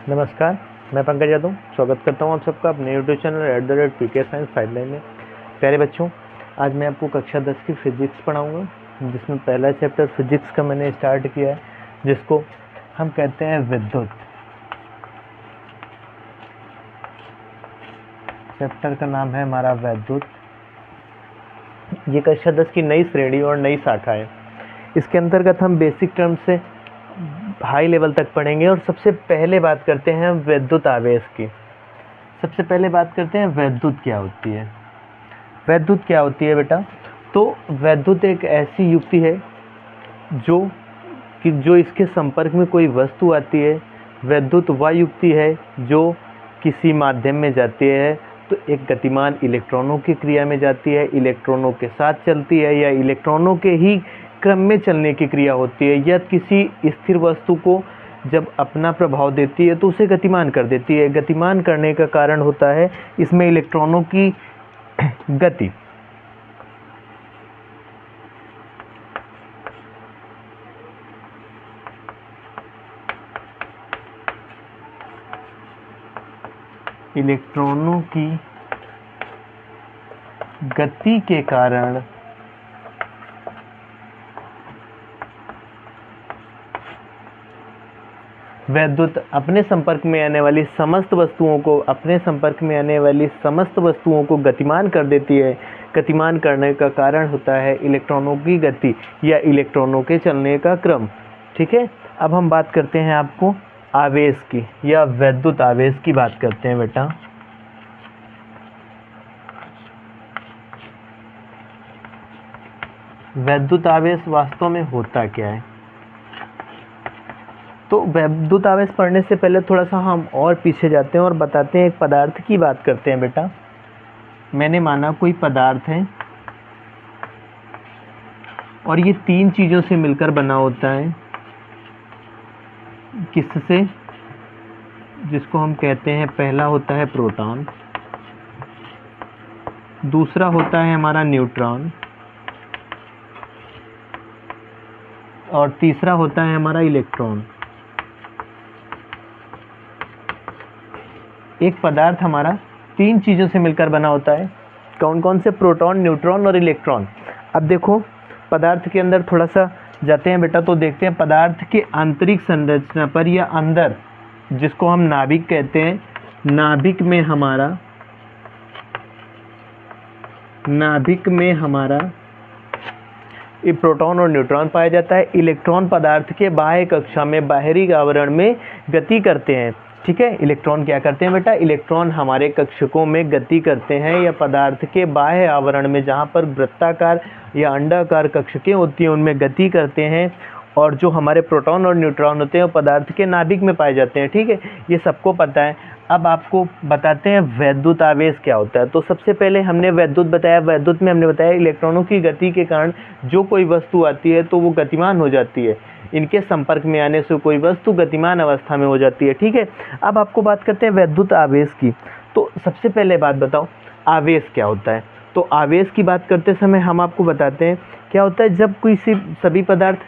नमस्कार, मैं पंकज यादव स्वागत करता हूं आप सबका अपने YouTube channel @PK Science sideline में। प्यारे बच्चों, आज मैं आपको कक्षा 10 की फिजिक्स पढ़ाऊंगा, जिसमें पहला चैप्टर फिजिक्स का मैंने स्टार्ट किया है, जिसको हम कहते हैं विद्युत। चैप्टर का नाम है हमारा विद्युत। ये कक्षा 10 की नई श्रेणी और नई शाखा है। इसके अंतर्गत हम बेसिक टर्म से हाई लेवल तक पढ़ेंगे और सबसे पहले बात करते हैं विद्युत आवेश की। सबसे पहले बात करते हैं विद्युत क्या होती है। विद्युत क्या होती है बेटा? तो विद्युत एक ऐसी युक्ति है जो इसके संपर्क में कोई वस्तु आती है। विद्युत वह युक्ति है जो किसी माध्यम में जाती है तो एक गतिमान इलेक्ट्रॉनों की क्रिया में जाती है, इलेक्ट्रॉनों के साथ चलती है या इलेक्ट्रॉनों के ही क्रम में चलने की क्रिया होती है, या किसी स्थिर वस्तु को जब अपना प्रभाव देती है तो उसे गतिमान कर देती है। गतिमान करने का कारण होता है इसमें इलेक्ट्रॉनों की गति। इलेक्ट्रॉनों की गति के कारण विद्युत अपने संपर्क में आने वाली समस्त वस्तुओं को गतिमान कर देती है। गतिमान करने का कारण होता है इलेक्ट्रॉनों की गति या इलेक्ट्रॉनों के चलने का क्रम। ठीक है, अब हम बात करते हैं आपको आवेश की या विद्युत आवेश की बात करते हैं बेटा। विद्युत आवेश वास्तव में होता क्या है? तो विद्युत आवेश पढ़ने से पहले थोड़ा सा हम और पीछे जाते हैं और बताते हैं, एक पदार्थ की बात करते हैं बेटा। मैंने माना कोई पदार्थ है और ये तीन चीज़ों से मिलकर बना होता है। किससे? जिसको हम कहते हैं, पहला होता है प्रोटॉन, दूसरा होता है हमारा न्यूट्रॉन और तीसरा होता है हमारा इलेक्ट्रॉन। एक पदार्थ हमारा तीन चीज़ों से मिलकर बना होता है। कौन कौन से? प्रोटॉन, न्यूट्रॉन और इलेक्ट्रॉन। अब देखो पदार्थ के अंदर थोड़ा सा जाते हैं बेटा, तो देखते हैं पदार्थ के आंतरिक संरचना पर या अंदर, जिसको हम नाभिक कहते हैं। नाभिक में हमारा ये प्रोटॉन और न्यूट्रॉन पाया जाता है। इलेक्ट्रॉन पदार्थ के बाह्य कक्षा में, बाहरी आवरण में गति करते हैं। ठीक है, इलेक्ट्रॉन क्या करते हैं बेटा? इलेक्ट्रॉन हमारे कक्षकों में गति करते हैं या पदार्थ के बाह्य आवरण में, जहाँ पर वृत्ताकार या अंडाकार कक्षकें होती हैं, उनमें गति करते हैं। और जो हमारे प्रोटॉन और न्यूट्रॉन होते हैं वो पदार्थ के नाभिक में पाए जाते हैं। ठीक है, ये सबको पता है। अब आपको बताते हैं विद्युत आवेश क्या होता है। तो सबसे पहले हमने विद्युत बताया। विद्युत में हमने बताया इलेक्ट्रॉनों की गति के कारण जो कोई वस्तु आती है तो वो गतिमान हो जाती है। इनके संपर्क में आने से कोई वस्तु गतिमान अवस्था में हो जाती है। ठीक है, अब आपको बात करते हैं विद्युत आवेश की। तो सबसे पहले बात बताओ, आवेश क्या होता है? तो आवेश की बात करते समय हम आपको बताते हैं क्या होता है। जब कोई सभी पदार्थ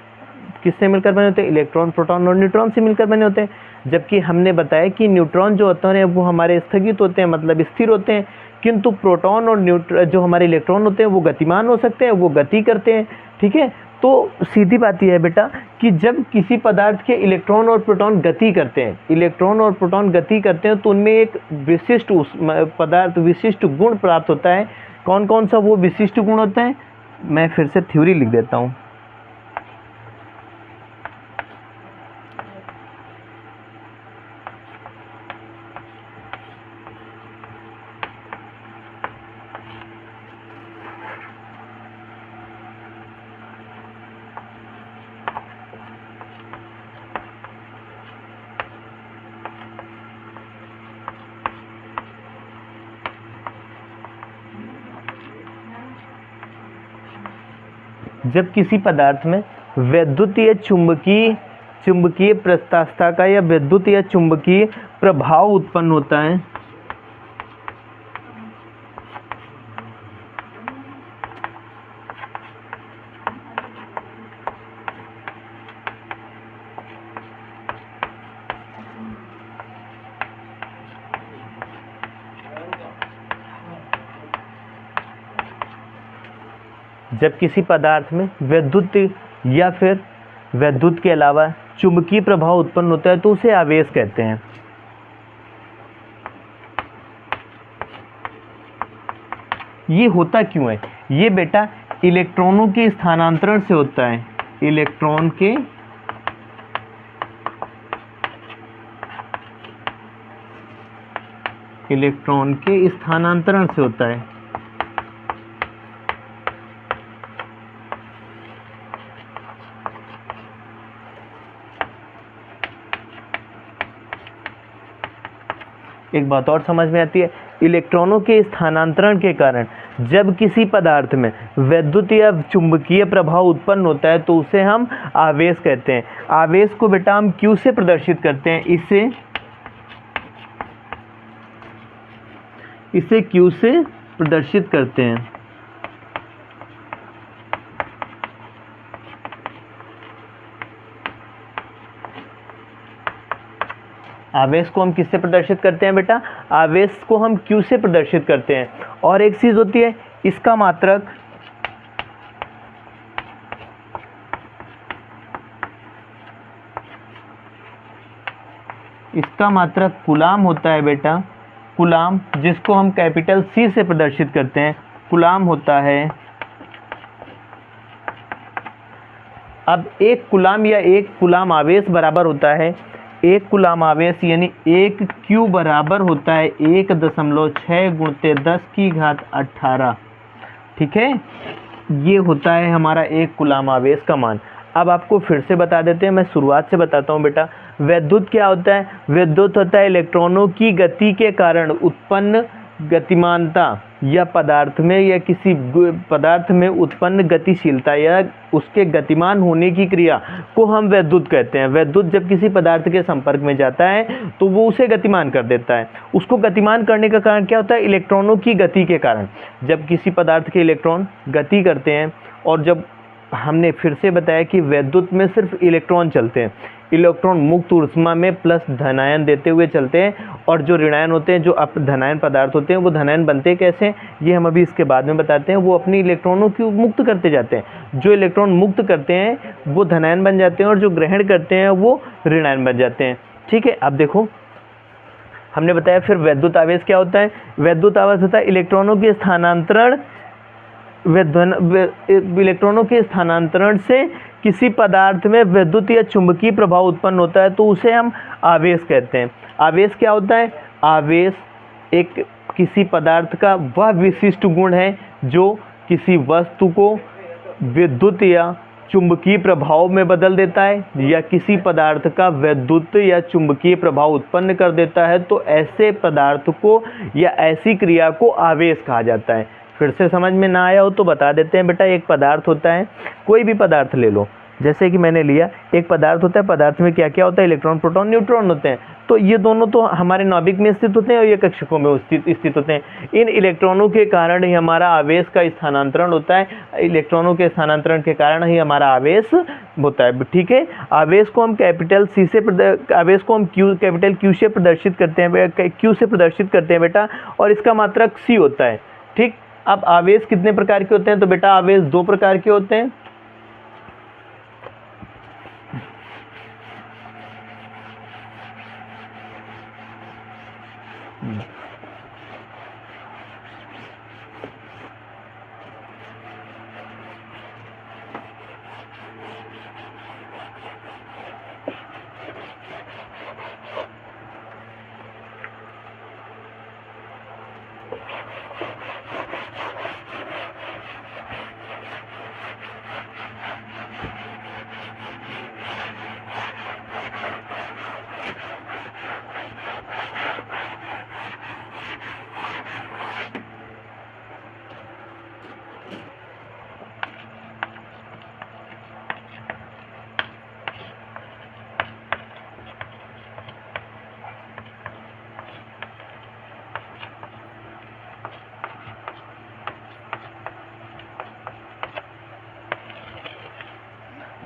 किससे मिलकर बने होते हैं? इलेक्ट्रॉन, प्रोटॉन और न्यूट्रॉन से मिलकर बने होते हैं। जबकि हमने बताया कि न्यूट्रॉन जो होते हैं वो हमारे स्थगित होते हैं, मतलब स्थिर होते हैं, किंतु प्रोटॉन और जो हमारे इलेक्ट्रॉन होते हैं वो गतिमान हो सकते हैं, वो गति करते हैं। ठीक है, तो सीधी बात यह है बेटा कि जब किसी पदार्थ के इलेक्ट्रॉन और प्रोटॉन गति करते हैं तो उनमें एक विशिष्ट गुण प्राप्त होता है। कौन कौन सा वो विशिष्ट गुण होता है? मैं फिर से थ्योरी लिख देता हूँ। जब किसी पदार्थ में वैद्युतीय चुंबकीय प्रत्यास्थता का या विद्युत या चुंबकीय प्रभाव उत्पन्न होता है, जब किसी पदार्थ में विद्युत या फिर विद्युत के अलावा चुंबकीय प्रभाव उत्पन्न होता है तो उसे आवेश कहते हैं। ये होता क्यों है? ये बेटा इलेक्ट्रॉनों के स्थानांतरण से होता है। इलेक्ट्रॉन के स्थानांतरण से होता है। एक बात और समझ में आती है, इलेक्ट्रॉनों के स्थानांतरण के कारण जब किसी पदार्थ में विद्युत या चुंबकीय प्रभाव उत्पन्न होता है तो उसे हम आवेश कहते हैं। आवेश को बेटा हम Q से प्रदर्शित करते हैं। इसे Q से प्रदर्शित करते हैं। आवेश को हम किससे प्रदर्शित करते हैं बेटा? आवेश को हम Q से प्रदर्शित करते हैं। और एक चीज होती है इसका मात्रक, कूलाम होता है बेटा। कूलाम, जिसको हम कैपिटल C से प्रदर्शित करते हैं, कूलाम होता है। अब एक कूलाम या एक कूलाम आवेश बराबर होता है, एक कूलाम आवेश यानी 1 Q बराबर होता है 1.6 × 10⁻18। ठीक है, ये होता है हमारा एक कूलाम आवेश का मान। अब आपको फिर से बता देते हैं, मैं शुरुआत से बताता हूँ बेटा। विद्युत क्या होता है? विद्युत होता है इलेक्ट्रॉनों की गति के कारण उत्पन्न गतिमानता या पदार्थ में या किसी पदार्थ में उत्पन्न गतिशीलता या उसके गतिमान होने की क्रिया को हम विद्युत कहते हैं। विद्युत जब किसी पदार्थ के संपर्क में जाता है तो वो उसे गतिमान कर देता है। उसको गतिमान करने का कारण क्या होता है? इलेक्ट्रॉनों की गति के कारण। जब किसी पदार्थ के इलेक्ट्रॉन गति करते हैं, और जब हमने फिर से बताया कि विद्युत में सिर्फ इलेक्ट्रॉन चलते हैं, इलेक्ट्रॉन मुक्त ऊष्मा में प्लस धनायन देते हुए चलते हैं, और जो ऋणायन होते हैं, जो धनायन पदार्थ होते हैं, वो धनायन बनते कैसे, ये हम अभी इसके बाद में बताते हैं। वो अपनी इलेक्ट्रॉनों को मुक्त करते जाते हैं। जो इलेक्ट्रॉन मुक्त करते हैं वो धनायन बन जाते हैं, और जो ग्रहण करते हैं वो ऋणायन बन जाते हैं। ठीक है, अब देखो हमने बताया फिर विद्युत आवेश क्या होता है। विद्युत आवेश होता है इलेक्ट्रॉनों के स्थानांतरण, इलेक्ट्रॉनों के स्थानांतरण से किसी पदार्थ में विद्युत या चुंबकीय प्रभाव उत्पन्न होता है तो उसे हम आवेश कहते हैं। आवेश क्या होता है? आवेश एक किसी पदार्थ का वह विशिष्ट गुण है जो किसी वस्तु को विद्युत या चुंबकीय प्रभाव में बदल देता है, या किसी पदार्थ का विद्युत या चुंबकीय प्रभाव उत्पन्न कर देता है, तो ऐसे पदार्थ को या ऐसी क्रिया को आवेश कहा जाता है। फिर से समझ में ना आया हो तो बता देते हैं बेटा। एक पदार्थ होता है, कोई भी पदार्थ ले लो, जैसे कि मैंने लिया एक पदार्थ होता है। पदार्थ में क्या क्या होता है? इलेक्ट्रॉन, प्रोटॉन, न्यूट्रॉन होते हैं। तो ये दोनों तो हमारे नाभिक में स्थित होते हैं और ये कक्षकों में स्थित होते हैं। इन इलेक्ट्रॉनों के कारण ही हमारा आवेश का स्थानांतरण होता है। इलेक्ट्रॉनों के स्थानांतरण के कारण ही हमारा आवेश होता है। ठीक है, आवेश को हम कैपिटल Q से प्रदर्शित करते हैं, Q से प्रदर्शित करते हैं बेटा, और इसका मात्रक C होता है। ठीक, अब आवेश कितने प्रकार के होते हैं? तो बेटा आवेश 2 प्रकार के होते हैं।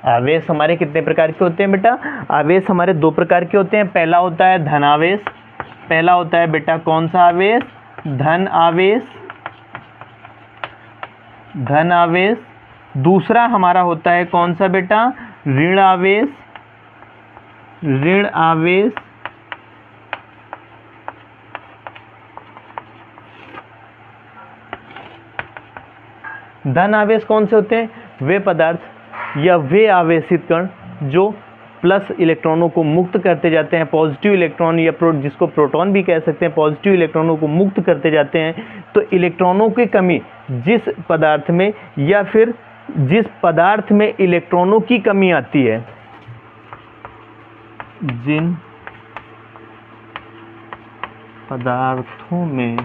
आवेश हमारे कितने प्रकार के होते हैं बेटा? आवेश हमारे 2 प्रकार के होते हैं। पहला होता है धन आवेश। पहला होता है बेटा कौन सा आवेश? धन आवेश। धन आवेश। दूसरा हमारा होता है कौन सा बेटा, ऋण आवेश। ऋण आवेश धन आवेश कौन से होते हैं, वे पदार्थ या वे आवेशित कण जो प्लस इलेक्ट्रॉनों को मुक्त करते जाते हैं, पॉजिटिव इलेक्ट्रॉन या जिसको प्रोटॉन भी कह सकते हैं, पॉजिटिव इलेक्ट्रॉनों को मुक्त करते जाते हैं। तो इलेक्ट्रॉनों की कमी जिस पदार्थ में या फिर जिस पदार्थ में इलेक्ट्रॉनों की कमी आती है, जिन पदार्थों में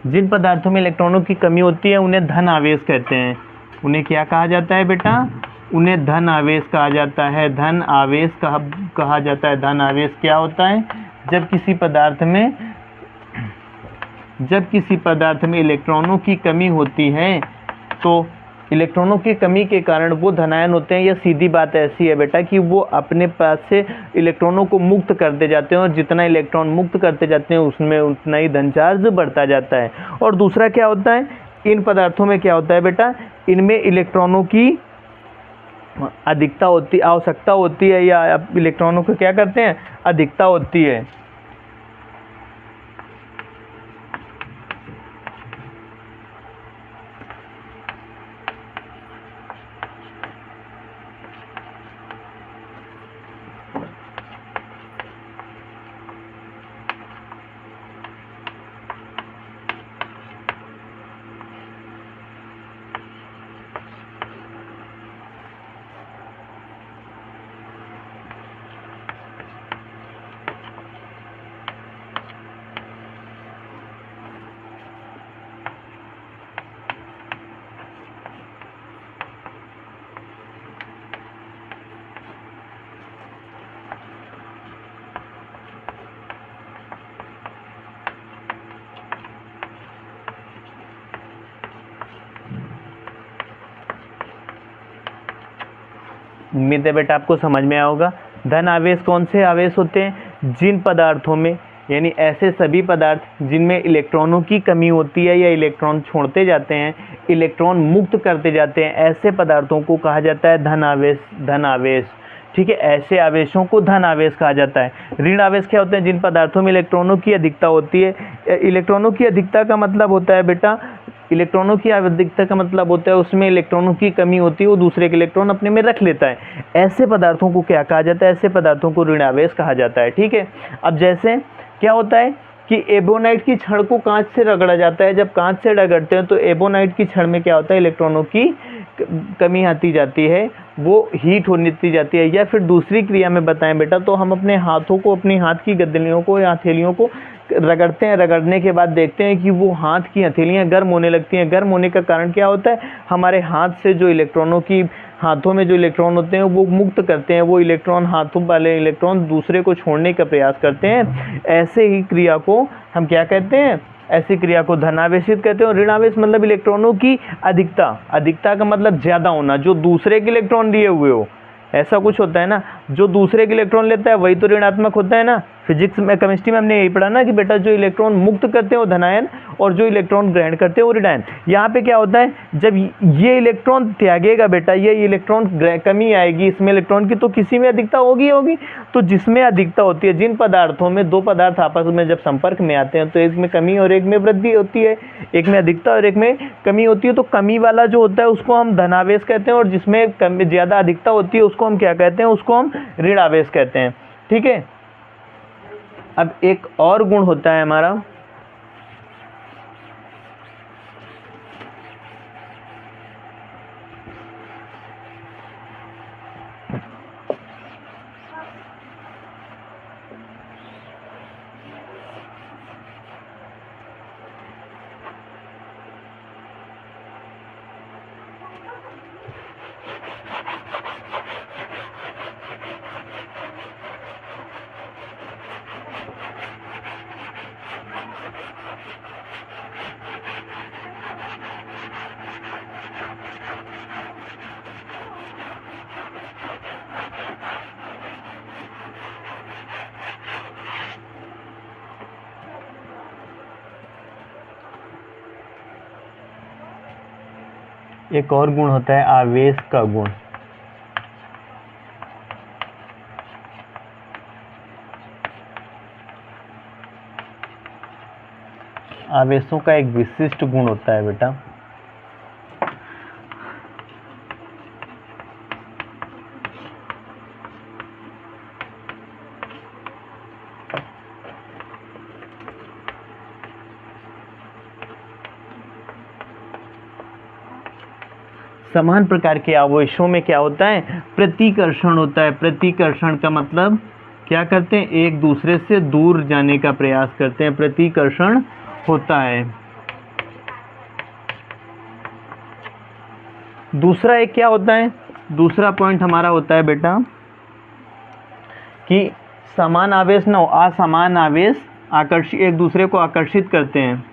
जिन पदार्थों में इलेक्ट्रॉनों की कमी होती है उन्हें धन आवेश कहते हैं। उन्हें क्या कहा जाता है बेटा, उन्हें धन आवेश कहा जाता है। धन आवेश कहा जाता है। धन आवेश क्या होता है, जब किसी पदार्थ में इलेक्ट्रॉनों की कमी होती है तो इलेक्ट्रॉनों की कमी के कारण वो धनायन होते हैं। यह सीधी बात ऐसी है बेटा कि वो अपने पास से इलेक्ट्रॉनों को मुक्त करते जाते हैं और जितना इलेक्ट्रॉन मुक्त करते जाते हैं उसमें उतना ही धन चार्ज बढ़ता जाता है। और दूसरा क्या होता है, इन पदार्थों में क्या होता है बेटा, इनमें इलेक्ट्रॉनों की आवश्यकता होती है या इलेक्ट्रॉनों को क्या करते हैं, अधिकता होती है। उम्मीद है बेटा आपको समझ में आया होगा। धन आवेश कौन से आवेश होते हैं, जिन पदार्थों में यानी ऐसे सभी पदार्थ जिनमें इलेक्ट्रॉनों की कमी होती है या इलेक्ट्रॉन छोड़ते जाते हैं, इलेक्ट्रॉन मुक्त करते जाते हैं, ऐसे पदार्थों को कहा जाता है धन आवेश। धन आवेश, ठीक है, ऐसे आवेशों को धन आवेश कहा जाता है। ऋण आवेश क्या होते हैं, जिन पदार्थों में इलेक्ट्रॉनों की अधिकता होती है। इलेक्ट्रॉनों की अधिकता का मतलब होता है बेटा, इलेक्ट्रॉनों की अधिकता का मतलब होता है उसमें इलेक्ट्रॉनों की कमी होती है, वो दूसरे के इलेक्ट्रॉन अपने में रख लेता है। ऐसे पदार्थों को क्या कहा जाता है, ऐसे पदार्थों को ऋण आवेश कहा जाता है। ठीक है, अब जैसे क्या होता है कि एबोनाइट की छड़ को कांच से रगड़ा जाता है। जब कांच से रगड़ते हैं तो एबोनाइट की छड़ में क्या होता है, इलेक्ट्रॉनों की कमी आती जाती है, वो हीट होती जाती है। या फिर दूसरी क्रिया में बताएं बेटा तो हम अपने हाथों को, अपनी हाथ की गद्दलियों को या हथेलियों को रगड़ते हैं। रगड़ने के बाद देखते हैं कि वो हाथ की हथेलियाँ गर्म होने लगती हैं। गर्म होने का कारण क्या होता है, हमारे हाथ से जो इलेक्ट्रॉनों की, हाथों में जो इलेक्ट्रॉन होते हैं वो मुक्त करते हैं, वो इलेक्ट्रॉन, हाथों वाले इलेक्ट्रॉन दूसरे को छोड़ने का प्रयास करते हैं। ऐसे ही क्रिया को हम क्या कहते हैं, ऐसी क्रिया को धनावेशित कहते हैं। और ऋणावेश मतलब इलेक्ट्रॉनों की अधिकता। अधिकता का मतलब ज़्यादा होना, जो दूसरे के इलेक्ट्रॉन लिए हुए हो, ऐसा कुछ होता है ना, जो दूसरे के इलेक्ट्रॉन लेता है वही तो ऋणात्मक होता है ना। फिजिक्स में, केमिस्ट्री में हमने यही पढ़ा ना कि बेटा जो इलेक्ट्रॉन मुक्त करते हैं वो धनायन और जो इलेक्ट्रॉन ग्रहण करते हैं वो ऋणायन। यहाँ पे क्या होता है, जब ये इलेक्ट्रॉन त्यागेगा बेटा, ये इलेक्ट्रॉन कमी आएगी इसमें इलेक्ट्रॉन की, तो किसी में अधिकता होगी होगी। तो जिसमें अधिकता होती है, जिन पदार्थों में दो पदार्थ आपस में जब संपर्क में आते हैं तो एक में कमी और एक में वृद्धि होती है, एक में अधिकता और एक में कमी होती है। तो कमी वाला जो होता है उसको हम धनावेश कहते हैं और जिसमें कमी ज़्यादा अधिकता होती है उसको हम क्या कहते हैं, उसको हम ऋण आवेश कहते हैं। ठीक है, अब एक और गुण होता है हमारा, एक और गुण होता है आवेश का गुण। आवेशों का एक विशिष्ट गुण होता है बेटा, समान प्रकार के आवेशों में क्या होता है, प्रतिकर्षण होता है। प्रतिकर्षण का मतलब क्या करते हैं, एक दूसरे से दूर जाने का प्रयास करते हैं, प्रतिकर्षण होता है। दूसरा एक क्या होता है, दूसरा पॉइंट हमारा होता है बेटा कि समान आवेश न हो, असमान आवेश आकर्षित, एक दूसरे को आकर्षित करते हैं।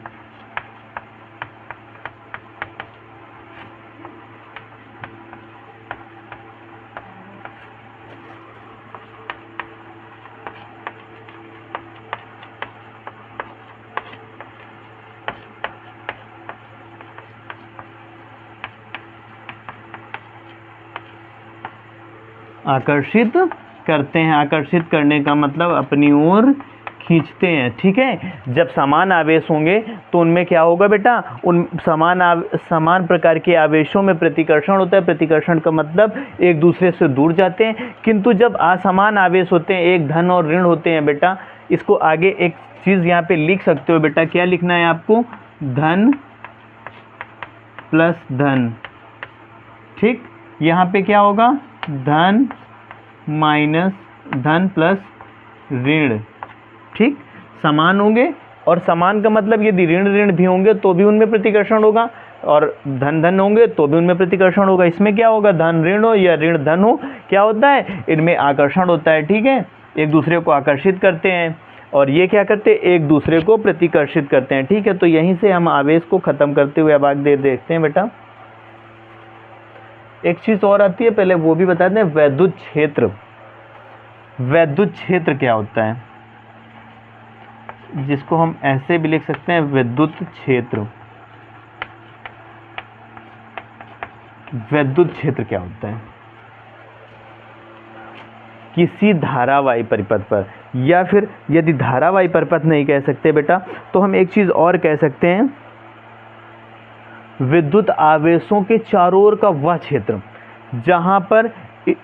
आकर्षित करते हैं, आकर्षित करने का मतलब अपनी ओर खींचते हैं। ठीक है, जब समान आवेश होंगे तो उनमें क्या होगा बेटा, उन समान प्रकार के आवेशों में प्रतिकर्षण होता है। प्रतिकर्षण का मतलब एक दूसरे से दूर जाते हैं। किंतु जब असमान आवेश होते हैं, एक धन और ऋण होते हैं बेटा, इसको आगे एक चीज़ यहाँ पे लिख सकते हो बेटा, क्या लिखना है आपको, धन प्लस धन। ठीक, यहाँ पे क्या होगा, धन माइनस धन प्लस ऋण। ठीक, समान होंगे, और समान का मतलब यदि ऋण ऋण भी होंगे तो भी उनमें प्रतिकर्षण होगा, और धन धन होंगे तो भी उनमें प्रतिकर्षण होगा। इसमें क्या होगा, धन ऋण हो या ऋण धन हो, क्या होता है, इनमें आकर्षण होता है। ठीक है, एक दूसरे को आकर्षित करते हैं, और ये क्या करते हैं, एक दूसरे को प्रतिकर्षित करते हैं। ठीक है, तो यहीं से हम आवेश को खत्म करते हुए अब आगे देखते हैं बेटा। एक चीज और आती है, पहले वो भी बता दें, वैद्युत क्षेत्र। वैद्युत क्षेत्र क्या होता है, जिसको हम ऐसे भी लिख सकते हैं, विद्युत क्षेत्र। वैद्युत क्षेत्र क्या होता है, किसी धारावाही परिपथ पर, या फिर यदि धारावाही परिपथ नहीं कह सकते बेटा, तो हम एक चीज और कह सकते हैं, विद्युत आवेशों के चारों ओर का वह क्षेत्र जहां पर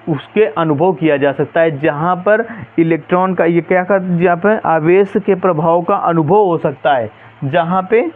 उसके अनुभव किया जा सकता है, जहां पर इलेक्ट्रॉन का ये क्या कर, जहाँ पर आवेश के प्रभाव का अनुभव हो सकता है, जहां पे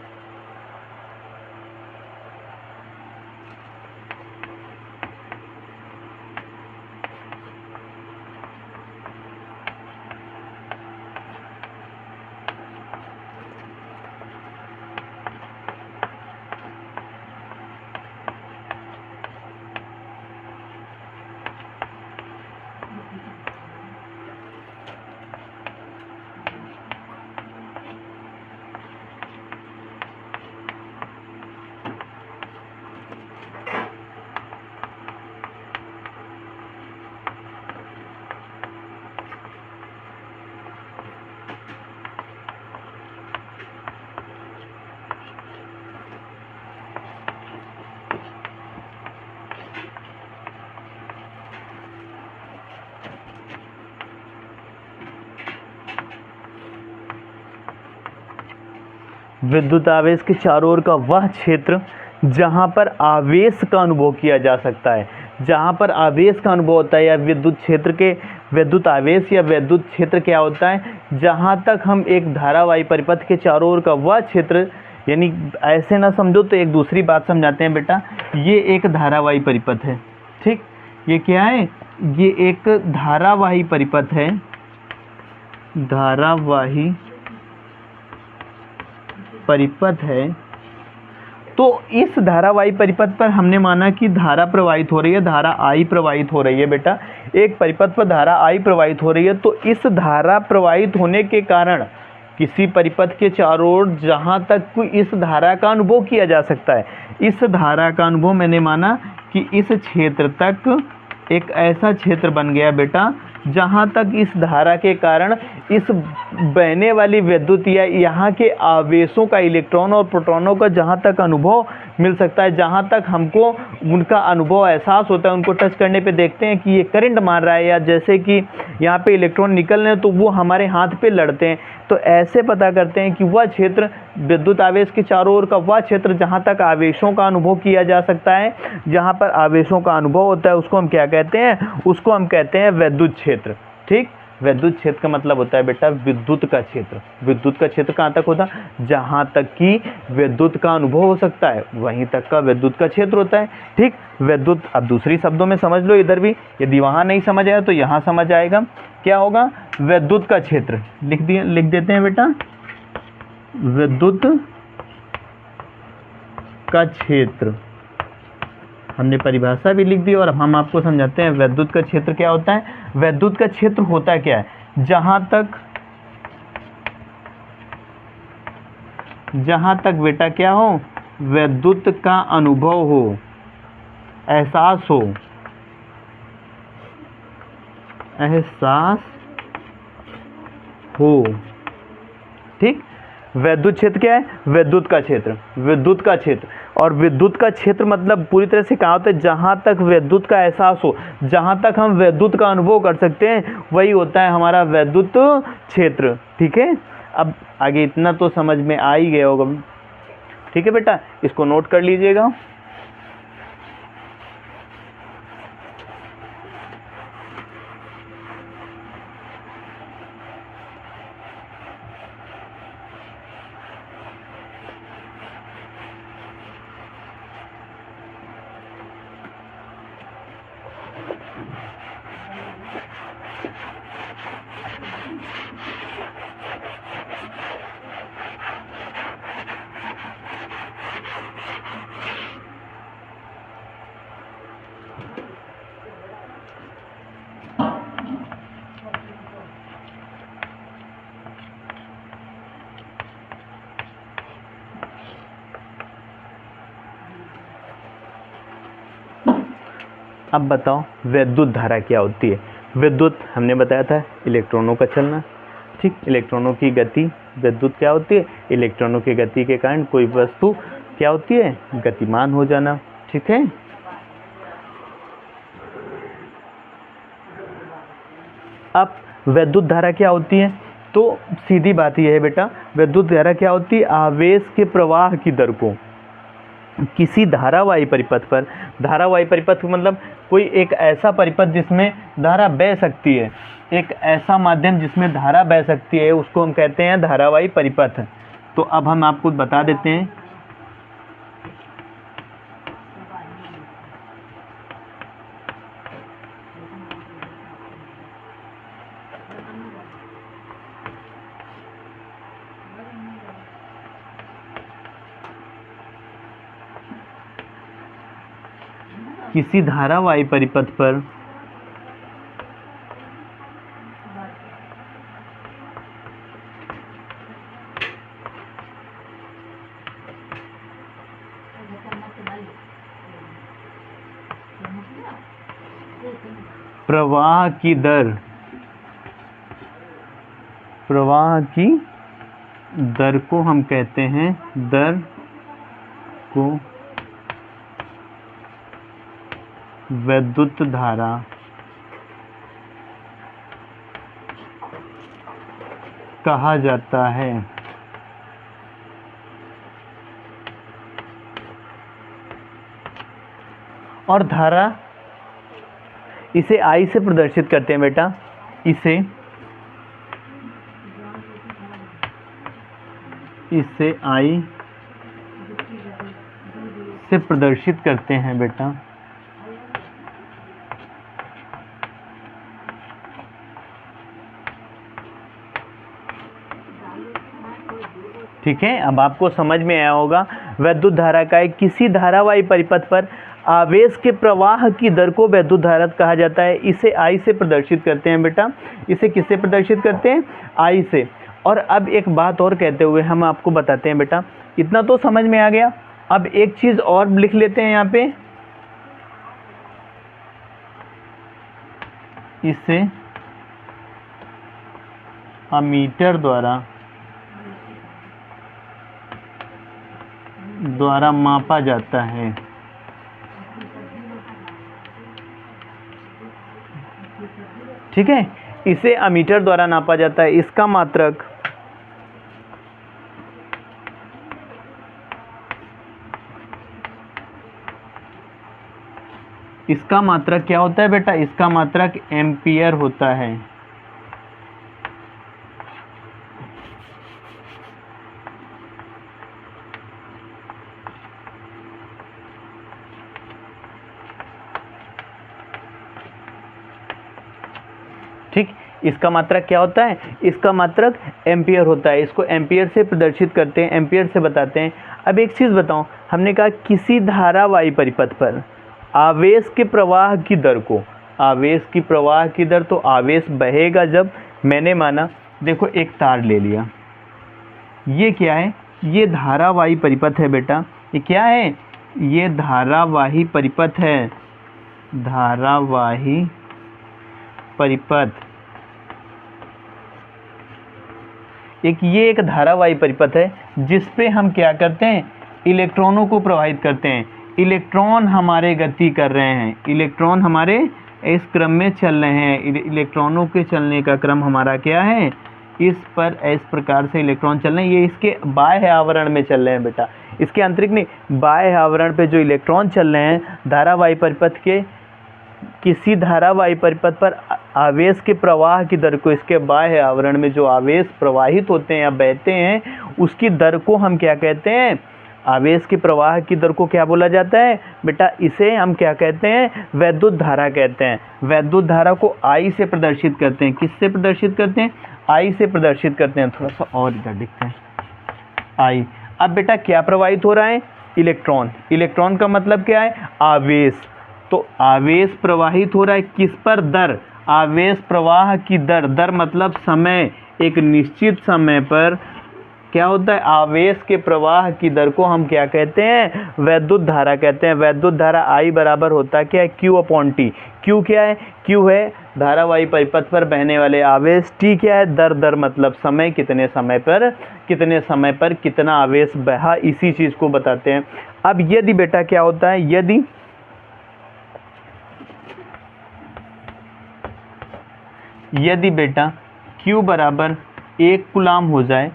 विद्युत आवेश के चारों ओर का वह क्षेत्र जहां पर आवेश का अनुभव किया जा सकता है, जहां पर आवेश का अनुभव होता है, या विद्युत क्षेत्र के विद्युत आवेश या विद्युत क्षेत्र क्या होता है, जहां तक हम एक धारावाही परिपथ के चारों ओर का वह क्षेत्र, यानी ऐसे ना समझो तो एक दूसरी बात समझाते हैं बेटा, ये एक धारावाही परिपथ है। ठीक, ये क्या है, ये एक धारावाही परिपथ है, धारावाही परिपथ है। तो इस धारावाही परिपथ पर हमने माना कि धारा प्रवाहित हो रही है, धारा आई प्रवाहित हो रही है बेटा, एक परिपथ पर धारा आई प्रवाहित हो रही है। तो इस धारा प्रवाहित होने के कारण किसी परिपथ के चारों ओर जहाँ तक कोई इस धारा का अनुभव किया जा सकता है, इस धारा का अनुभव मैंने माना कि इस क्षेत्र तक एक ऐसा क्षेत्र बन गया बेटा जहाँ तक इस धारा के कारण इस बहने वाली विद्युत या यहाँ के आवेशों का, इलेक्ट्रॉन और प्रोटॉनों का जहाँ तक अनुभव मिल सकता है, जहाँ तक हमको उनका अनुभव एहसास होता है, उनको टच करने पे देखते हैं कि ये करंट मार रहा है, या जैसे कि यहाँ पे इलेक्ट्रॉन निकल रहे हैं तो वो हमारे हाथ पे लड़ते हैं, तो ऐसे पता करते हैं कि वह क्षेत्र विद्युत आवेश के चारों ओर का वह क्षेत्र जहाँ तक आवेशों का अनुभव किया जा सकता है, जहाँ पर आवेशों का अनुभव होता है, उसको हम क्या कहते हैं? उसको हम कहते हैं विद्युत क्षेत्र। ठीक, विद्युत क्षेत्र का मतलब होता है बेटा विद्युत का क्षेत्र। विद्युत का क्षेत्र कहाँ तक होता है? जहाँ तक कि विद्युत का अनुभव हो सकता है वहीं तक का विद्युत का क्षेत्र होता है। ठीक, विद्युत, अब दूसरी शब्दों में समझ लो इधर भी, यदि वहाँ नहीं समझ आया तो यहाँ समझ आएगा। क्या होगा? विद्युत का क्षेत्र। लिख देते हैं बेटा, विद्युत का क्षेत्र। हमने परिभाषा भी लिख दी और हम आपको समझाते हैं विद्युत का क्षेत्र क्या होता है। विद्युत का क्षेत्र होता क्या है? जहां तक बेटा क्या हो? विद्युत का अनुभव हो, एहसास हो। ठीक, विद्युत क्षेत्र क्या है? विद्युत का क्षेत्र, विद्युत का क्षेत्र। और विद्युत का क्षेत्र मतलब पूरी तरह से कहाँ होता है? जहाँ तक विद्युत का एहसास हो, जहाँ तक हम विद्युत का अनुभव कर सकते हैं, वही होता है हमारा विद्युत क्षेत्र। ठीक है, अब आगे इतना तो समझ में आ ही गया होगा। ठीक है बेटा, इसको नोट कर लीजिएगा। अब बताओ विद्युत धारा क्या होती है। विद्युत हमने बताया था इलेक्ट्रॉनों का चलना। ठीक, इलेक्ट्रॉनों की गति। विद्युत क्या होती है? इलेक्ट्रॉनों की गति के कारण कोई वस्तु क्या होती है? गतिमान हो जाना। ठीक है, अब विद्युत धारा क्या होती है? तो सीधी बात यह है बेटा, विद्युत धारा क्या होती है? आवेश के प्रवाह की दर को किसी धारावाही परिपथ पर, धारावाही परिपथ मतलब कोई एक ऐसा परिपथ जिसमें धारा बह सकती है, एक ऐसा माध्यम जिसमें धारा बह सकती है, उसको हम कहते हैं धारावाही परिपथ। तो अब हम आपको बता देते हैं किसी धारावाही परिपथ पर प्रवाह की दर को हम कहते हैं, दर को विद्युत धारा कहा जाता है। और धारा इसे I से प्रदर्शित करते हैं बेटा, इसे I से प्रदर्शित करते हैं बेटा। ठीक है, अब आपको समझ में आया होगा विद्युत धारा का है किसी धारावाही परिपथ पर आवेश के प्रवाह की दर को विद्युत धारा कहा जाता है। इसे I से प्रदर्शित करते हैं बेटा। इसे किससे प्रदर्शित करते हैं? I से। और अब एक बात और कहते हुए हम आपको बताते हैं बेटा, इतना तो समझ में आ गया। अब एक चीज़ और लिख लेते हैं यहाँ पे, इसे अमीटर द्वारा मापा जाता है। ठीक है, इसे अमीटर द्वारा नापा जाता है। इसका मात्रक क्या होता है बेटा? इसका मात्रक एम्पियर होता है। ठीक, इसका मात्रक क्या होता है? इसका मात्रक एम्पियर होता है। इसको एम्पियर से प्रदर्शित करते हैं, एम्पियर से बताते हैं। अब एक चीज़ बताऊं, हमने कहा किसी धारावाही परिपथ पर आवेश के प्रवाह की दर को, आवेश की प्रवाह की दर, तो आवेश बहेगा जब, मैंने माना देखो एक तार ले लिया, ये क्या है? ये धारावाही परिपथ है बेटा। ये क्या है? ये धारावाही परिपथ है, धारावाही परिपथ। ये एक धारावाही परिपथ है जिस पे हम क्या करते हैं? इलेक्ट्रॉनों को प्रवाहित करते हैं। इलेक्ट्रॉन हमारे गति कर रहे हैं, इलेक्ट्रॉन हमारे इस क्रम में चल रहे हैं। इलेक्ट्रॉनों के चलने का क्रम हमारा क्या है? इस प्रकार से इलेक्ट्रॉन चल रहे हैं। ये इसके बाह्य आवरण में चल रहे हैं बेटा, इसके आंतरिक नहीं। बाह्य आवरण पे जो इलेक्ट्रॉन चल रहे हैं धारावाही परिपथ के, किसी धारावाही परिपथ पर आवेश के प्रवाह की दर को, इसके बाह्य आवरण में जो आवेश प्रवाहित होते हैं या बहते हैं, उसकी दर को हम क्या कहते हैं? आवेश के प्रवाह की दर को क्या बोला जाता है बेटा? इसे हम क्या कहते हैं? वैद्युत धारा कहते हैं। वैद्युत धारा को आई से प्रदर्शित करते हैं। किससे प्रदर्शित करते हैं? आई से प्रदर्शित करते हैं। थोड़ा सा और इधर दिखते हैं, आई। अब बेटा क्या प्रवाहित हो रहा है? इलेक्ट्रॉन। इलेक्ट्रॉन का मतलब क्या है? आवेश। तो आवेश प्रवाहित हो रहा है, किस पर? दर। आवेश प्रवाह की दर, दर मतलब समय। एक निश्चित समय पर क्या होता है? आवेश के प्रवाह की दर को हम क्या कहते हैं? वैद्युत धारा कहते हैं। वैद्युत धारा I बराबर होता क्या है? Q/T। Q क्या है? Q है धारावाही परिपथ पर बहने वाले आवेश। T क्या है? दर। दर मतलब समय, कितने समय पर कितना आवेश बहा, इसी चीज को बताते हैं। अब यदि बेटा क्या होता है? यदि बेटा Q बराबर 1 कूलाम हो जाए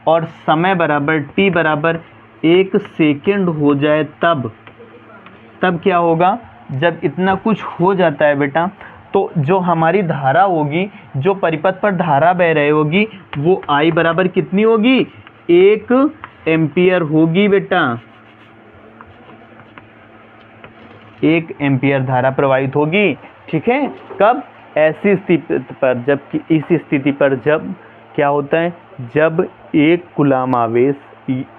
और समय बराबर T बराबर 1 सेकेंड हो जाए, तब क्या होगा? जब इतना कुछ हो जाता है बेटा, तो जो हमारी धारा होगी, जो परिपथ पर धारा बह रही होगी, वो I बराबर कितनी होगी? 1 एम्पियर होगी बेटा। 1 एम्पियर धारा प्रवाहित होगी। ठीक है, कब? ऐसी स्थिति पर, जबकि इस स्थिति पर जब क्या होता है? जब 1 कूलाम आवेश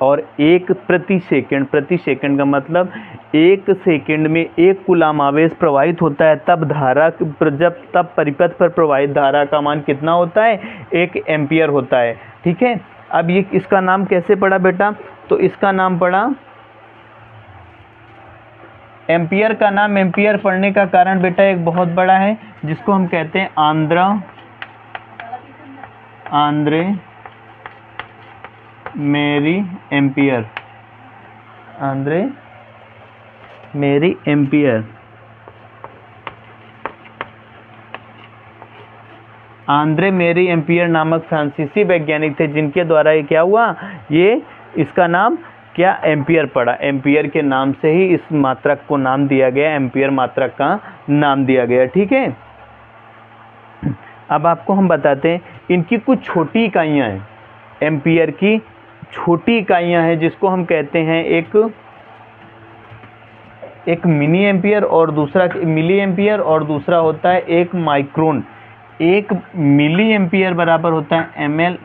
और 1 प्रति सेकंड का मतलब 1 सेकंड में 1 कूलाम आवेश प्रवाहित होता है, तब परिपथ पर प्रवाहित धारा का मान कितना होता है? 1 एम्पियर होता है। ठीक है, अब ये इसका नाम कैसे पड़ा बेटा? तो इसका नाम पड़ा एम्पियर। का नाम एम्पियर पढ़ने का कारण बेटा एक बहुत बड़ा है, जिसको हम कहते हैं आंद्रे मेरी एम्पियर। आंद्रे मेरी एम्पियर। आंद्रे मेरी एम्पियर नामक फ्रांसीसी वैज्ञानिक थे, जिनके द्वारा ये क्या हुआ? ये इसका नाम क्या? एम्पियर पड़ा। एम्पियर के नाम से ही इस मात्रक को नाम दिया गया, एम्पियर मात्रक का नाम दिया गया। ठीक है, अब आपको हम बताते हैं इनकी कुछ छोटी इकाइयाँ हैं। एम्पियर की छोटी इकाइयाँ हैं, जिसको हम कहते हैं एक मिनी एम्पियर और दूसरा मिली एम्पियर, और दूसरा होता है एक माइक्रोन। 1 मिली एम्पियर बराबर होता है ml।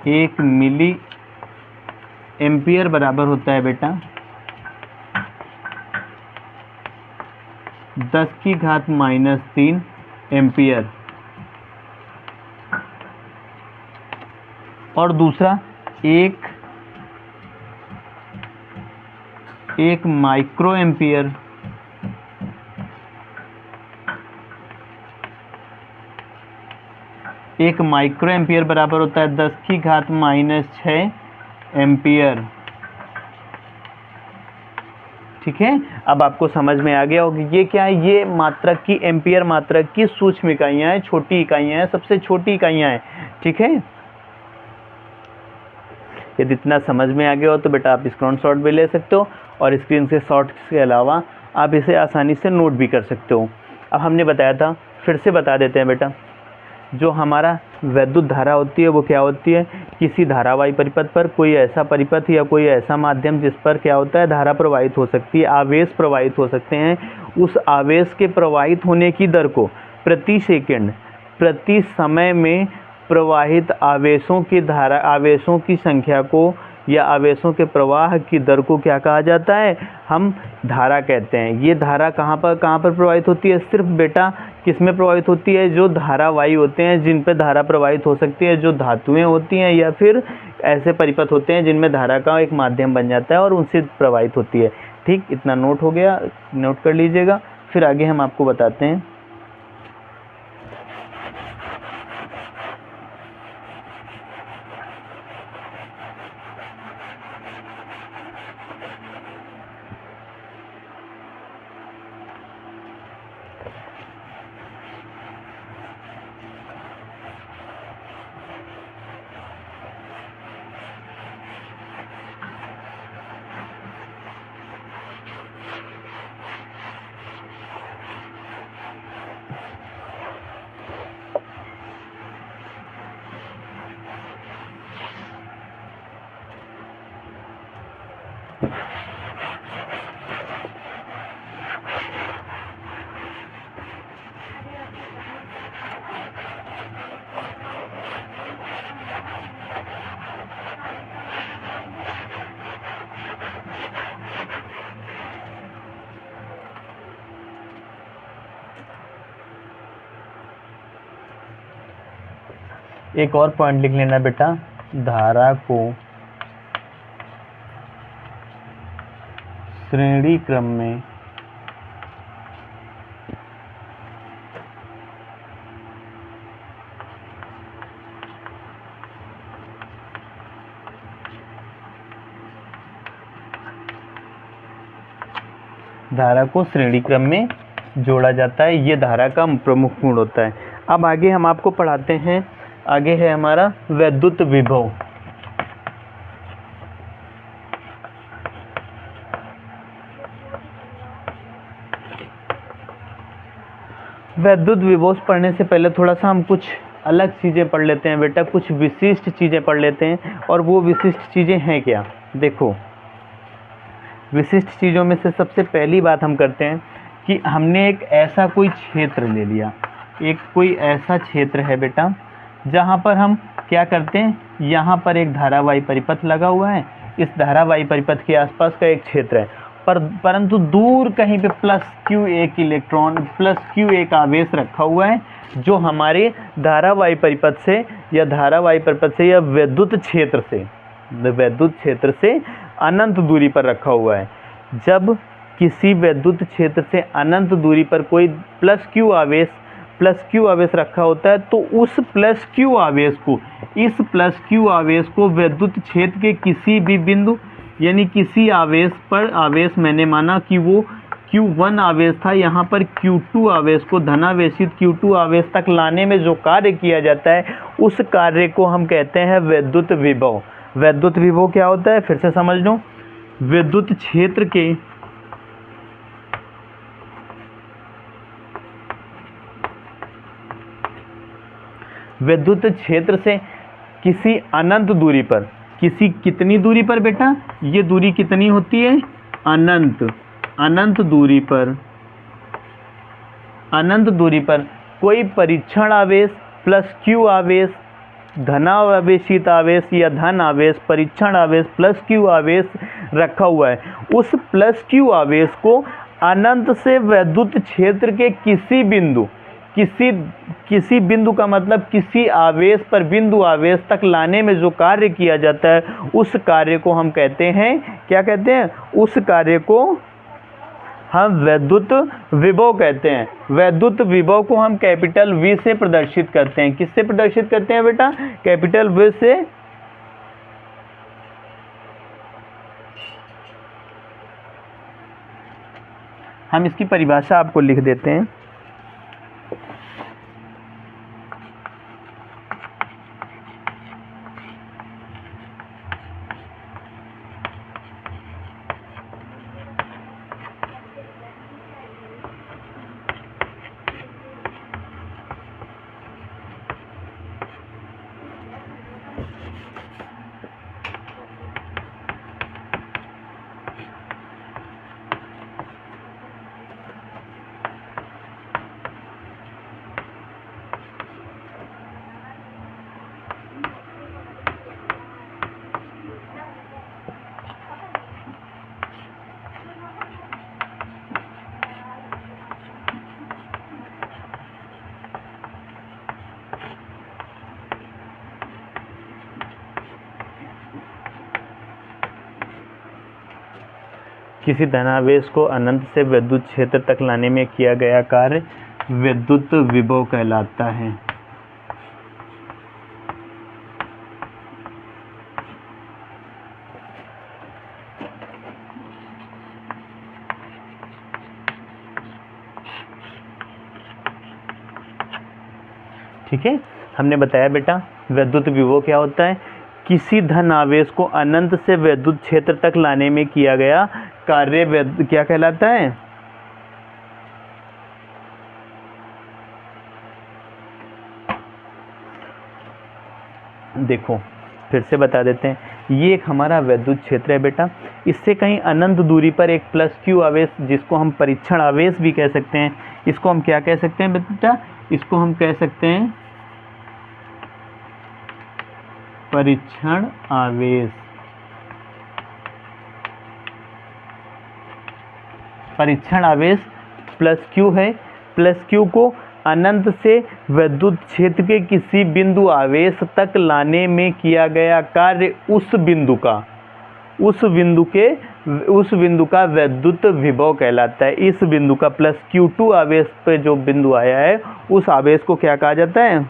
1 मिली एम्पियर बराबर होता है बेटा 10⁻³ एम्पियर। और दूसरा एक माइक्रो एम्पियर। 1 माइक्रो एम्पियर बराबर होता है 10⁻⁻6 एम्पियर। ठीक है, अब आपको समझ में आ गया होगा ये क्या है, ये मात्रक की, एम्पियर मात्रक की सूक्ष्म इकाइयाँ हैं, छोटी इकाइयाँ हैं, सबसे छोटी इकाइयाँ हैं। ठीक है, यदि इतना समझ में आ गया हो तो बेटा आप स्क्रीनशॉट भी ले सकते हो और स्क्रीन से शॉट के अलावा आप इसे आसानी से नोट भी कर सकते हो। अब हमने बताया था, फिर से बता देते हैं बेटा, जो हमारा वैद्युत धारा होती है वो क्या होती है, किसी धारावाही परिपथ पर कोई ऐसा परिपथ या कोई ऐसा माध्यम जिस पर क्या होता है, धारा प्रवाहित हो सकती है, आवेश प्रवाहित हो सकते हैं, उस आवेश के प्रवाहित होने की दर को प्रति सेकंड प्रति समय में प्रवाहित आवेशों की संख्या को या आवेशों के प्रवाह की दर को क्या कहा जाता है, हम धारा कहते हैं। ये धारा कहाँ पर प्रवाहित होती है, सिर्फ बेटा किस में प्रवाहित होती है, जो धारावाही होते हैं जिन पे धारा प्रवाहित हो सकती है, जो धातुएं होती हैं या फिर ऐसे परिपथ होते हैं जिनमें धारा का एक माध्यम बन जाता है और उनसे प्रवाहित होती है। ठीक, इतना नोट हो गया, नोट कर लीजिएगा, फिर आगे हम आपको बताते हैं। एक और पॉइंट लिख लेना बेटा, धारा को श्रेणी क्रम में जोड़ा जाता है, ये धारा का प्रमुख गुण होता है। अब आगे हम आपको पढ़ाते हैं, आगे है हमारा वैद्युत विभव। वैद्युत विभव पढ़ने से पहले थोड़ा सा हम कुछ अलग चीज़ें पढ़ लेते हैं बेटा, कुछ विशिष्ट चीज़ें पढ़ लेते हैं। और वो विशिष्ट चीज़ें हैं क्या, देखो, विशिष्ट चीज़ों में से सबसे पहली बात हम करते हैं कि हमने एक ऐसा कोई क्षेत्र ले लिया, एक कोई ऐसा क्षेत्र है बेटा जहाँ पर हम क्या करते हैं, यहाँ पर एक धारावाही परिपथ लगा हुआ है, इस धारावाही परिपथ के आसपास का एक क्षेत्र है, परंतु दूर कहीं पे +q एक इलेक्ट्रॉन, +q एक आवेश रखा हुआ है, जो हमारे धारावाही परिपथ से या विद्युत क्षेत्र से अनंत दूरी पर रखा हुआ है। जब किसी विद्युत क्षेत्र से अनंत दूरी पर कोई +q आवेश रखा होता है, तो उस +q आवेश को विद्युत क्षेत्र के किसी भी बिंदु, यानी किसी आवेश पर, आवेश मैंने माना कि वो q1 आवेश था, यहाँ पर q2 आवेश को, धनावेशित q2 आवेश तक लाने में जो कार्य किया जाता है, उस कार्य को हम कहते हैं वैद्युत विभव। वैद्युत विभव क्या होता है, फिर से समझ लो, विद्युत क्षेत्र के विद्युत क्षेत्र से किसी अनंत दूरी पर, किसी कितनी दूरी पर बेटा, ये दूरी कितनी होती है, अनंत दूरी पर कोई परीक्षण आवेश +q आवेश, धनावेशित आवेश या धन आवेश, परीक्षण आवेश +q आवेश रखा हुआ है। उस +q आवेश को अनंत से विद्युत क्षेत्र के किसी बिंदु का मतलब किसी आवेश पर, बिंदु आवेश तक लाने में जो कार्य किया जाता है, उस कार्य को हम कहते हैं, क्या कहते हैं, उस कार्य को हम वैद्युत विभव कहते हैं। वैद्युत विभव को हम कैपिटल V से प्रदर्शित करते हैं। किससे प्रदर्शित करते हैं बेटा? कैपिटल V से। हम इसकी परिभाषा आपको लिख देते हैं। किसी धनावेश को अनंत से विद्युत क्षेत्र तक लाने में किया गया कार्य विद्युत विभव कहलाता है। ठीक है, हमने बताया बेटा विद्युत विभव क्या होता है? किसी धन आवेश को अनंत से विद्युत क्षेत्र तक लाने में किया गया कार्य क्या कहलाता है? देखो फिर से बता देते हैं, ये एक हमारा विद्युत क्षेत्र है बेटा। इससे कहीं अनंत दूरी पर एक प्लस क्यू आवेश, जिसको हम परीक्षण आवेश भी कह सकते हैं, इसको हम क्या कह सकते हैं बेटा? इसको हम कह सकते हैं परीक्षण आवेश। परीक्षण आवेश प्लस क्यू है। प्लस क्यू को अनंत से विद्युत क्षेत्र के किसी बिंदु आवेश तक लाने में किया गया कार्य उस बिंदु का विद्युत विभव कहलाता है। इस बिंदु का प्लस Q2 आवेश पे जो बिंदु आया है, उस आवेश को क्या कहा जाता है?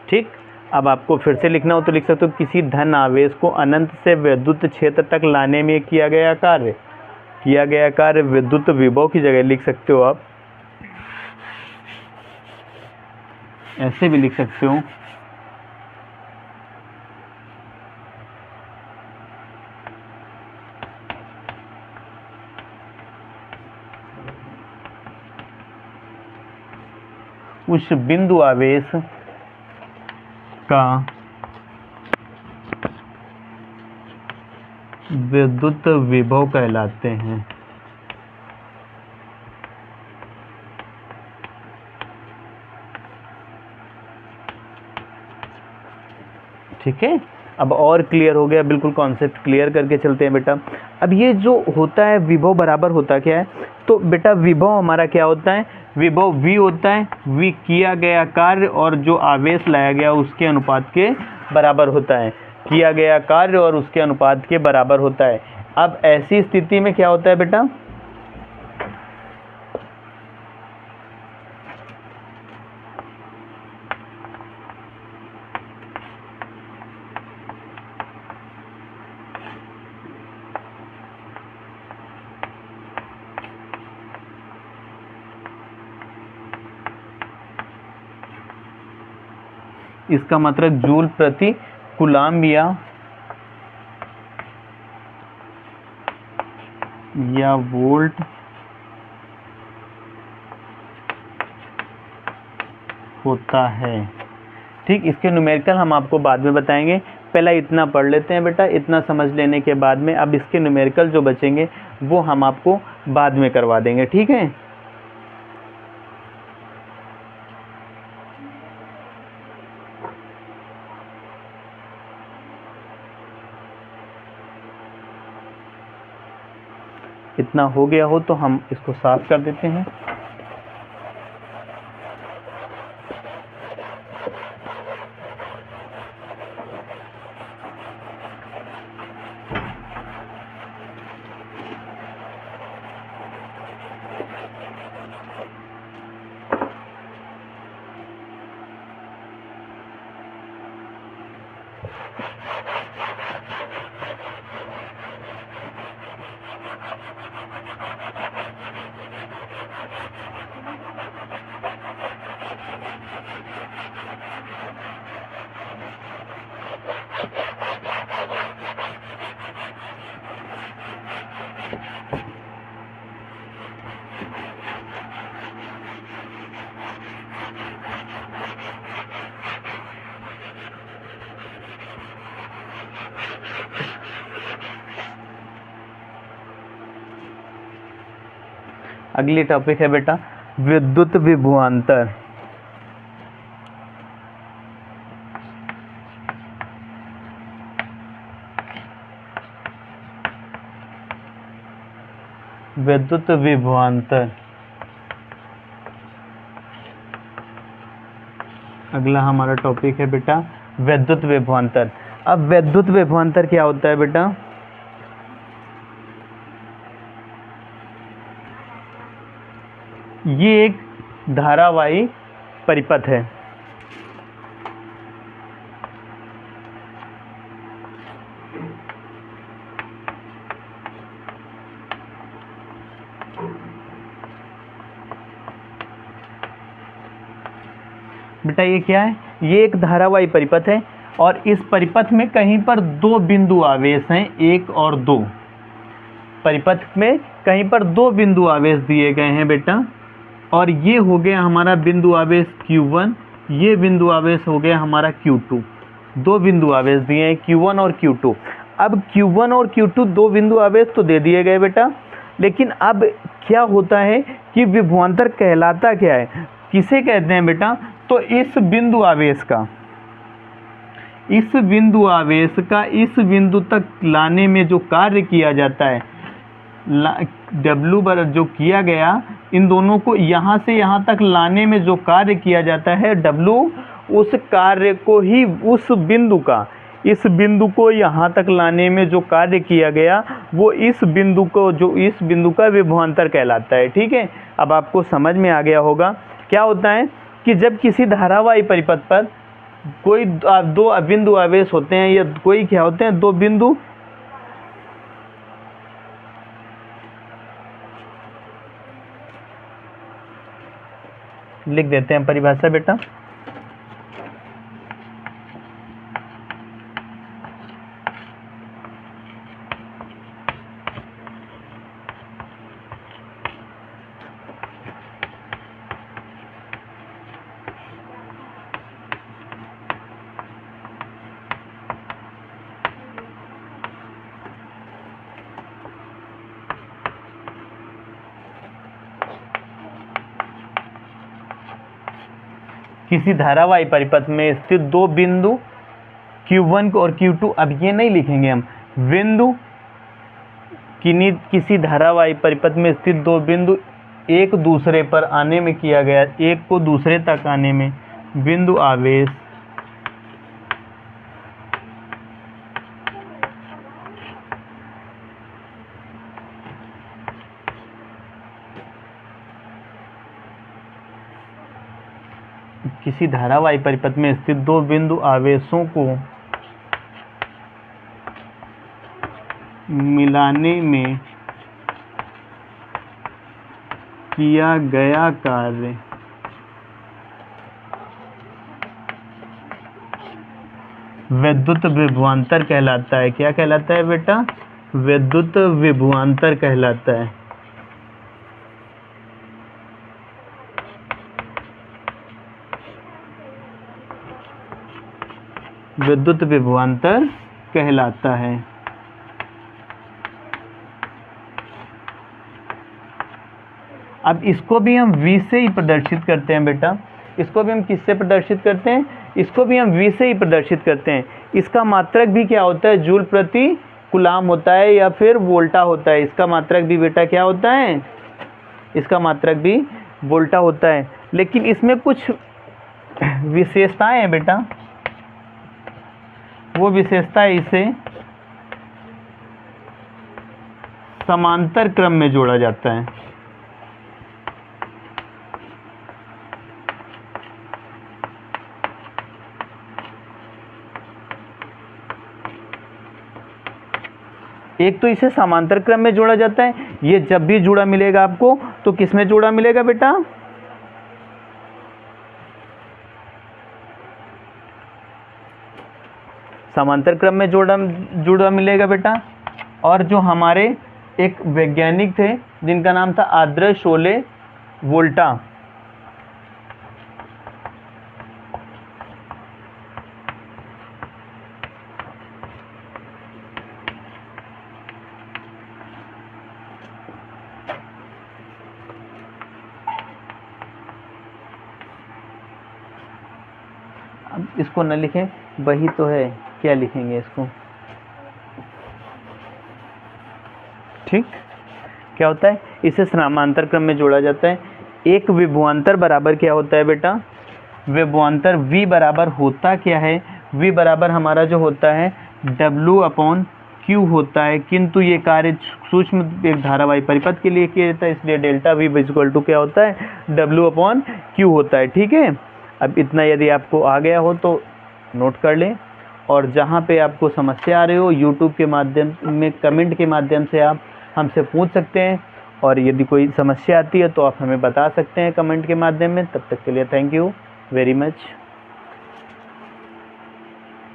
ठीक, अब आपको फिर से लिखना हो तो लिख सकते हो, किसी धन आवेश को अनंत से विद्युत क्षेत्र तक लाने में किया गया कार्य विद्युत विभव की जगह लिख सकते हो आप, ऐसे भी लिख सकते हो, उस बिंदु आवेश का विद्युत विभव कहलाते हैं। ठीक है, अब और क्लियर हो गया, बिल्कुल कॉन्सेप्ट क्लियर करके चलते हैं बेटा। अब ये जो होता है विभव बराबर होता क्या है? तो बेटा विभव हमारा क्या होता है? विभव V होता है। V किया गया कार्य और जो आवेश लाया गया उसके अनुपात के बराबर होता है। किया गया कार्य और उसके अनुपात के बराबर होता है। अब ऐसी स्थिति में क्या होता है बेटा? इसका मतलब जूल प्रति कूलम्ब या वोल्ट होता है। ठीक, इसके न्यूमेरिकल हम आपको बाद में बताएंगे, पहला इतना पढ़ लेते हैं बेटा। इतना समझ लेने के बाद में अब इसके न्यूमेरिकल जो बचेंगे वो हम आपको बाद में करवा देंगे। ठीक है, इतना हो गया हो तो हम इसको साफ कर देते हैं। अगली टॉपिक है बेटा विद्युत विभवांतर। विद्युत विभवांतर अगला हमारा टॉपिक है बेटा विद्युत विभवांतर। अब विद्युत विभवांतर क्या होता है बेटा? ये एक धारावाही परिपथ है। बेटा ये क्या है? ये एक धारावाही परिपथ है और इस परिपथ में कहीं पर दो बिंदु आवेश हैं, 1 और 2। परिपथ में कहीं पर दो बिंदु आवेश दिए गए हैं बेटा, और ये हो गया हमारा बिंदु आवेश Q1, ये बिंदु आवेश हो गया हमारा Q2। दो बिंदु आवेश दिए हैं Q1 और Q2। अब Q1 और Q2 दो बिंदु आवेश तो दे दिए गए बेटा, लेकिन अब क्या होता है कि विभवांतर कहलाता क्या है, किसे कहते हैं बेटा? तो इस बिंदु आवेश का इस बिंदु तक लाने में जो कार्य किया जाता है, W बराबर जो किया गया, इन दोनों को यहाँ से यहाँ तक लाने में जो कार्य किया जाता है W, उस कार्य को ही उस बिंदु का, इस बिंदु को यहाँ तक लाने में जो कार्य किया गया वो इस बिंदु का विभवांतर कहलाता है। ठीक है, अब आपको समझ में आ गया होगा। क्या होता है कि जब किसी धारावाही परिपथ पर कोई दो बिंदु आवेश होते हैं, या कोई क्या होते हैं, दो बिंदु लिख देते हैं परिभाषा बेटा। किसी धारावाही परिपथ में स्थित दो बिंदु Q1 और Q2, अब ये नहीं लिखेंगे हम, बिंदु किसी धारावाही परिपथ में स्थित दो बिंदु एक दूसरे पर आने में किया गया, एक को दूसरे तक आने में बिंदु आवेश किसी धारावाही परिपथ में स्थित दो बिंदु आवेशों को मिलाने में किया गया कार्य विद्युत विभवांतर कहलाता है। क्या कहलाता है बेटा? विद्युत विभवांतर कहलाता है। विद्युत विभवांतर कहलाता है। अब इसको भी हम V से ही प्रदर्शित करते हैं बेटा। इसको भी हम किससे प्रदर्शित करते हैं? इसको भी हम V से ही प्रदर्शित करते हैं। इसका मात्रक भी क्या होता है? जूल प्रति कूलाम होता है या फिर वोल्टा होता है। इसका मात्रक भी बेटा क्या होता है? इसका मात्रक भी वोल्टा होता है। लेकिन इसमें कुछ विशेषताएं हैं बेटा। वो विशेषता इसे समांतर क्रम में जोड़ा जाता है। एक तो इसे समांतर क्रम में जोड़ा जाता है, ये जब भी जुड़ा मिलेगा आपको तो किस में जोड़ा मिलेगा बेटा, समांतर क्रम में जुड़ा मिलेगा बेटा। और जो हमारे एक वैज्ञानिक थे जिनका नाम था आदर्श शोले वोल्टा, अब इसको न लिखें, वही तो है, क्या लिखेंगे इसको, ठीक। क्या होता है, इसे समांतर क्रम में जोड़ा जाता है। एक विभवांतर बराबर क्या होता है बेटा, विभवांतर V बराबर होता क्या है, V बराबर हमारा जो होता है W/Q होता है, किंतु ये कार्य सूक्ष्म एक धारावाही परिपथ के लिए किया जाता है, इसलिए डेल्टा V इक्वल टू क्या होता है, W/Q होता है। ठीक है, अब इतना यदि आपको आ गया हो तो नोट कर लें, और जहाँ पे आपको समस्या आ रही हो यूट्यूब के माध्यम में कमेंट के माध्यम से आप हमसे पूछ सकते हैं, और यदि कोई समस्या आती है तो आप हमें बता सकते हैं कमेंट के माध्यम में। तब तक के लिए थैंक यू वेरी मच।